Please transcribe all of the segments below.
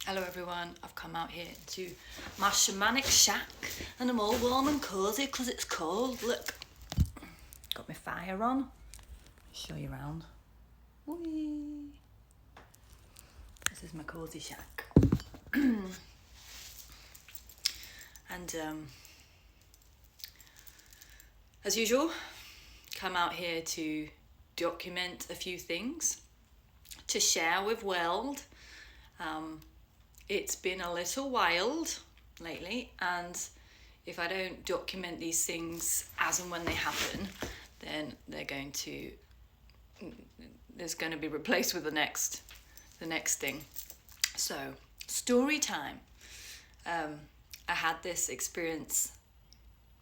Hello everyone, I've come out here to my shamanic shack and I'm all warm and cosy because it's cold. Look, got my fire on. Show you around. Whee! This is my cosy shack. And as usual, come out here to document a few things to share with world. It's been a little wild lately, and if I don't document these things as and when they happen, then there's going to be replaced with the next thing. So, story time. I had this experience,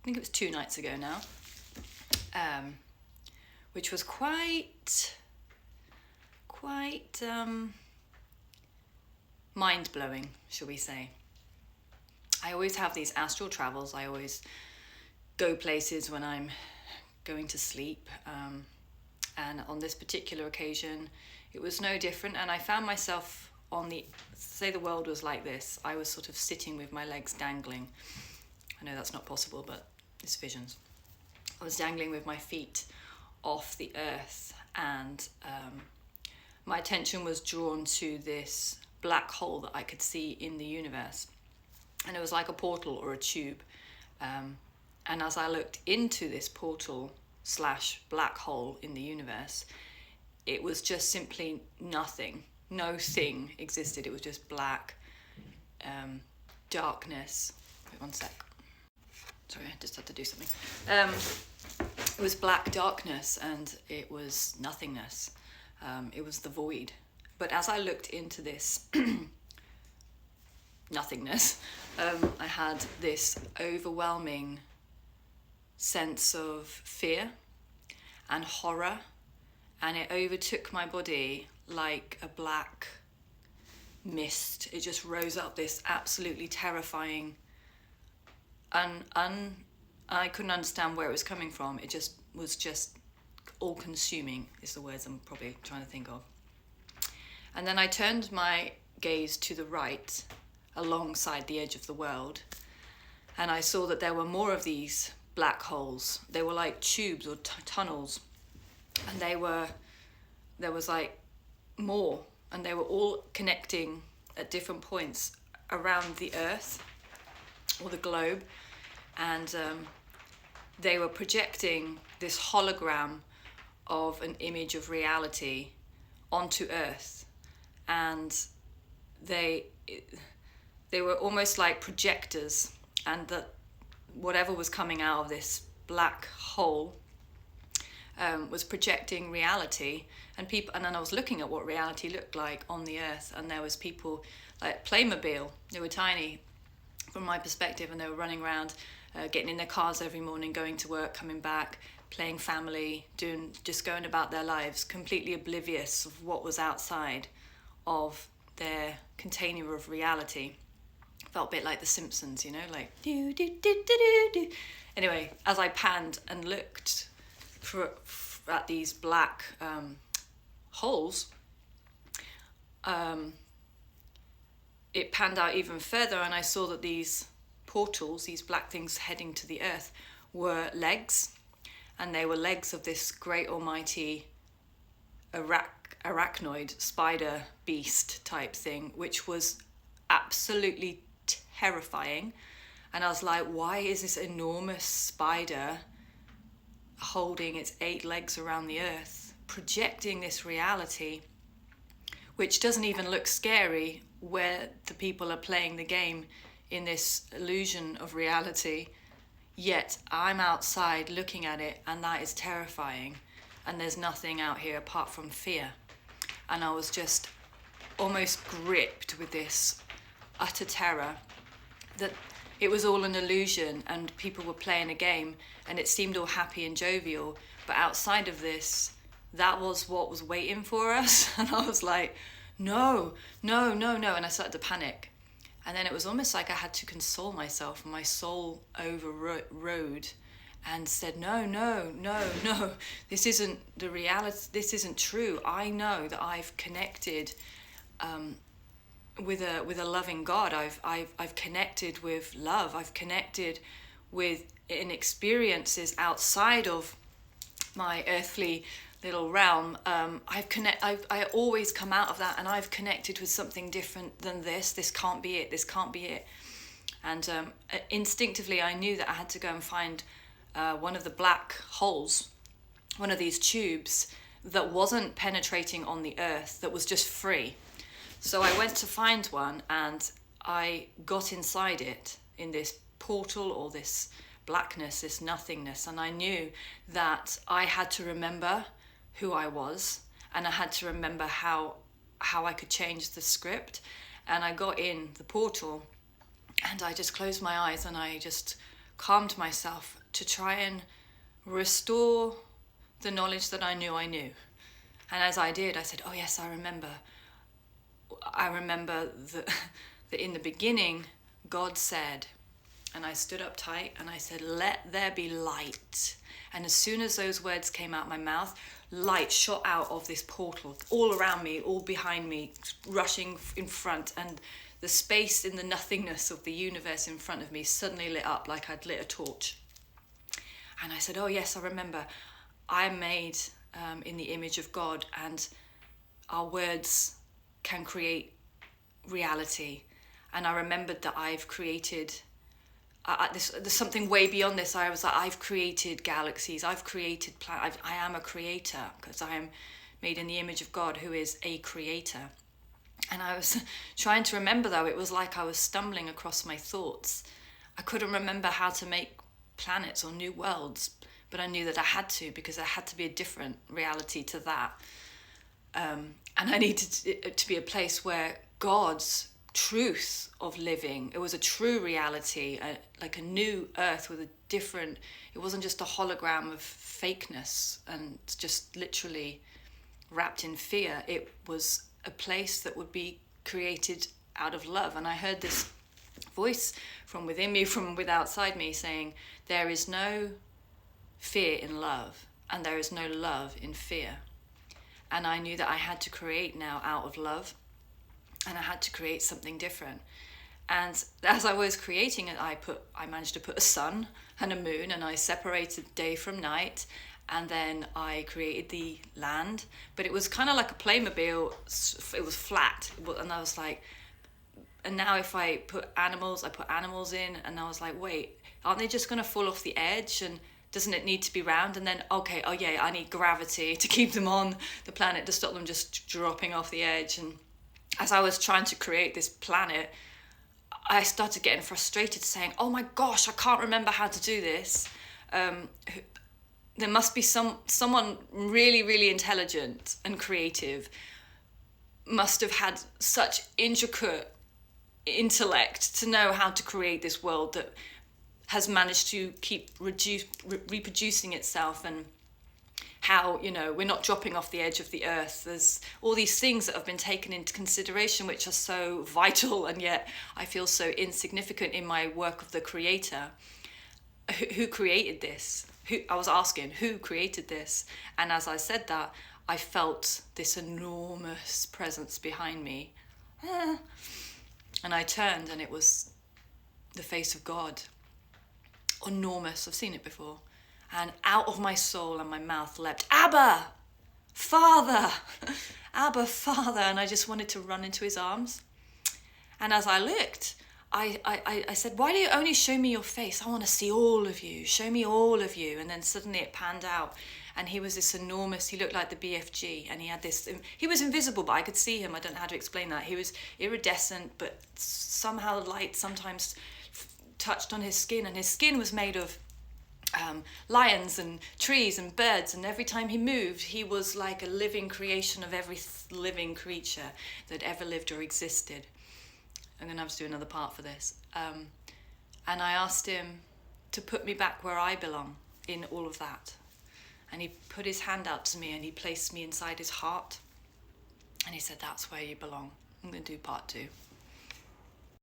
I think it was 2 nights ago now, which was quite mind-blowing, shall we say. I always have these astral travels. I always go places when I'm going to sleep. And on this particular occasion, it was no different. And I found myself say the world was like this. I was sort of sitting with my legs dangling. I know that's not possible, but it's visions. I was dangling with my feet off the earth, and my attention was drawn to this black hole that I could see in the universe, and it was like a portal or a tube, and as I looked into this portal / black hole in the universe, it was just simply nothing. No thing existed. It was just black darkness. Wait 1 sec. Sorry, I just had to do something. It was black darkness and it was nothingness. It was the void. But as I looked into this nothingness, I had this overwhelming sense of fear and horror, and it overtook my body like a black mist. It just rose up, this absolutely terrifying, I couldn't understand where it was coming from. It just was all-consuming is the words I'm probably trying to think of. And then I turned my gaze to the right, alongside the edge of the world, and I saw that there were more of these black holes. They were like tubes or tunnels, and there was like more, and they were all connecting at different points around the earth or the globe, and they were projecting this hologram of an image of reality onto earth. And they were almost like projectors, and that whatever was coming out of this black hole was projecting reality, and then I was looking at what reality looked like on the earth, and there was people like Playmobil. They were tiny from my perspective, and they were running around, getting in their cars every morning, going to work, coming back, playing family, just going about their lives, completely oblivious of what was outside of their container of reality. Felt a bit like The Simpsons, like do do do do do do. Anyway, as I panned and looked at these black holes, it panned out even further, and I saw that these portals, these black things heading to the earth, were legs, and they were legs of this great almighty arachnoid spider beast type thing, which was absolutely terrifying. And I was like, why is this enormous spider holding its 8 legs around the earth, projecting this reality, which doesn't even look scary, where the people are playing the game in this illusion of reality, yet I'm outside looking at it, and that is terrifying, and there's nothing out here apart from fear. And I was just almost gripped with this utter terror that it was all an illusion and people were playing a game, and it seemed all happy and jovial, but outside of this, that was what was waiting for us. And I was like, no, and I started to panic. And then it was almost like I had to console myself, and my soul overrode and said, no, this isn't the reality, this isn't true. I know that I've connected with a loving God. I've connected with love. I've connected with experiences outside of my earthly little realm. I always come out of that, and I've connected with something different than this. This can't be it. This can't be it. And instinctively, I knew that I had to go and find one of the black holes, one of these tubes that wasn't penetrating on the earth, that was just free. So I went to find one, and I got inside it, in this portal, or this blackness, this nothingness, and I knew that I had to remember who I was, and I had to remember how I could change the script. And I got in the portal, and I just closed my eyes, and I just calmed myself to try and restore the knowledge that I knew I knew. And as I did, I said, oh yes, I remember that in the beginning, God said, and I stood up tight and I said, let there be light. And as soon as those words came out my mouth, light shot out of this portal, all around me, all behind me, rushing in front, and the space in the nothingness of the universe in front of me suddenly lit up like I'd lit a torch. And I said, oh yes, I remember. I'm made in the image of God, and our words can create reality. And I remembered that I've created, there's something way beyond this. I was like, I've created galaxies, I've created planets, I am a creator, because I am made in the image of God, who is a creator. And I was trying to remember, though, it was like I was stumbling across my thoughts. I couldn't remember how to make planets or new worlds, but I knew that I had to, because there had to be a different reality to that. And I needed it to be a place where God's truth of living, it was a true reality, like a new earth with a different, it wasn't just a hologram of fakeness and just literally wrapped in fear. It was a place that would be created out of love. And I heard this voice from within me, from outside me, saying, there is no fear in love, and there is no love in fear. And I knew that I had to create now out of love, and I had to create something different. And as I was creating it, I managed to put a sun and a moon, and I separated day from night, and then I created the land. But it was kind of like a Playmobil. It was flat, and I was like, and now if I put animals in, and I was like, wait, aren't they just going to fall off the edge? And doesn't it need to be round? And then, okay, oh yeah, I need gravity to keep them on the planet, to stop them just dropping off the edge. And as I was trying to create this planet, I started getting frustrated, saying, oh my gosh, I can't remember how to do this. There must be someone really, really intelligent and creative must have had such intricate intellect to know how to create this world that has managed to keep reproducing itself, and how, we're not dropping off the edge of the earth. There's all these things that have been taken into consideration, which are so vital, and yet I feel so insignificant in my work of the creator. Who created this? I was asking, who created this? And as I said that, I felt this enormous presence behind me. And I turned, and it was the face of God. Enormous. I've seen it before. And out of my soul and my mouth leapt, Abba, Father, Abba, Father. And I just wanted to run into his arms. And as I looked, I said, why do you only show me your face? I want to see all of you. Show me all of you. And then suddenly it panned out. And he was this enormous, he looked like the BFG. And he had this, he was invisible, but I could see him. I don't know how to explain that. He was iridescent, but somehow light sometimes touched on his skin. And his skin was made of lions and trees and birds, and every time he moved, he was like a living creation of every living creature that ever lived or existed. I'm going to have to do another part for this. And I asked him to put me back where I belong in all of that. And he put his hand out to me, and he placed me inside his heart. And he said, that's where you belong. I'm going to do part 2.